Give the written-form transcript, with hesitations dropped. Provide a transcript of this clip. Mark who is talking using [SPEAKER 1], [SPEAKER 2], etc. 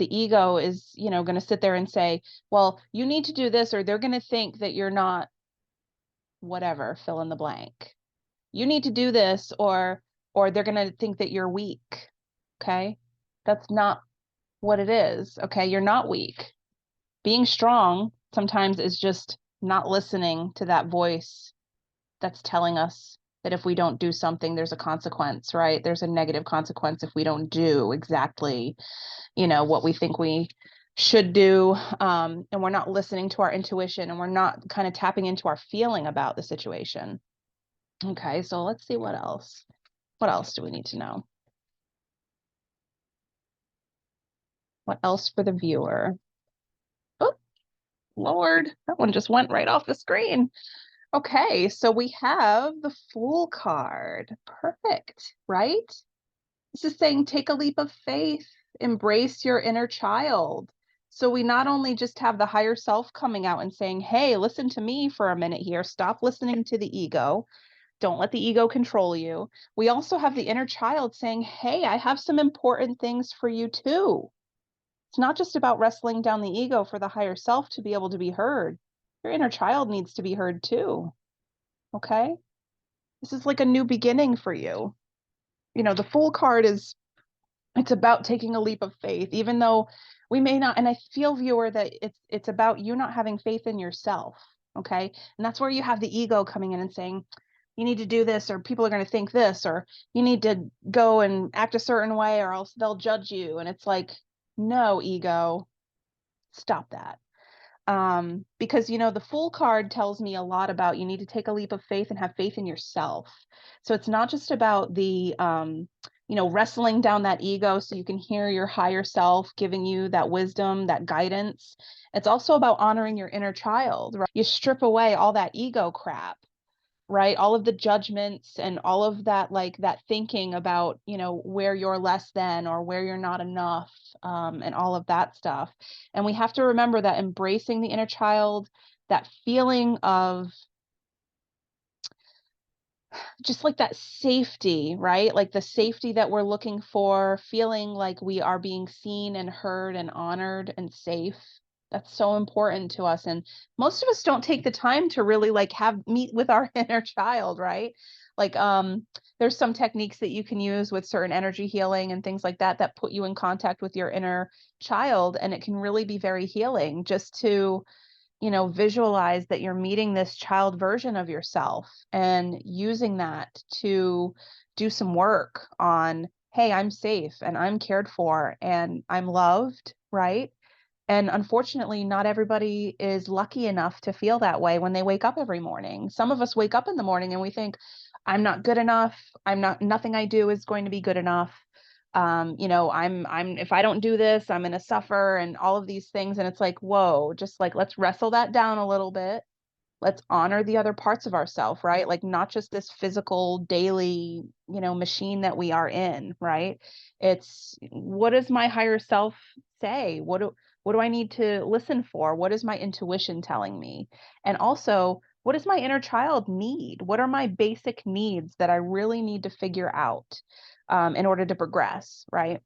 [SPEAKER 1] the ego is, going to sit there and say, well, you need to do this, or they're going to think that you're not whatever, fill in the blank. You need to do this, or they're going to think that you're weak. Okay? That's not what it is. Okay? You're not weak. Being strong sometimes is just not listening to that voice that's telling us that if we don't do something, there's a consequence, right? There's a negative consequence if we don't do exactly, what we think we should do. And we're not listening to our intuition, and we're not kind of tapping into our feeling about the situation. Okay, so let's see what else. What else do we need to know? What else for the viewer? Oh, Lord, that one just went right off the screen. Okay, so we have the Fool card. Perfect, right? This is saying take a leap of faith, embrace your inner child. So we not only just have the higher self coming out and saying, hey, listen to me for a minute here, stop listening to the ego. Don't let the ego control you. We also have the inner child saying, hey, I have some important things for you too. It's not just about wrestling down the ego for the higher self to be able to be heard. Your inner child needs to be heard too. Okay? This is like a new beginning for you. The Fool card it's about taking a leap of faith, even though we may not, and I feel, viewer, that it's about you not having faith in yourself. Okay? And that's where you have the ego coming in and saying, you need to do this, or people are going to think this, or you need to go and act a certain way, or else they'll judge you. And it's like, no, ego, stop that. Because the Fool card tells me a lot about you need to take a leap of faith and have faith in yourself. So it's not just about the wrestling down that ego so you can hear your higher self giving you that wisdom, that guidance. It's also about honoring your inner child, right? You strip away all that ego crap, right? All of the judgments and all of that, like that thinking about, where you're less than or where you're not enough, and all of that stuff. And we have to remember that embracing the inner child, that feeling of just like that safety, right? Like the safety that we're looking for, feeling like we are being seen and heard and honored and safe. That's so important to us. And most of us don't take the time to really like meet with our inner child, right? Like there's some techniques that you can use with certain energy healing and things like that that put you in contact with your inner child, and it can really be very healing just to visualize that you're meeting this child version of yourself and using that to do some work on, hey, I'm safe and I'm cared for and I'm loved, right? And unfortunately, not everybody is lucky enough to feel that way when they wake up every morning. Some of us wake up in the morning and we think, I'm not good enough. Nothing I do is going to be good enough. If I don't do this, I'm going to suffer and all of these things. And it's like, whoa, just like, let's wrestle that down a little bit. Let's honor the other parts of ourselves, right? Like not just this physical daily, machine that we are in, right? It's, what does my higher self say? What do I need to listen for? What is my intuition telling me? And also, what does my inner child need? What are my basic needs that I really need to figure out in order to progress, right?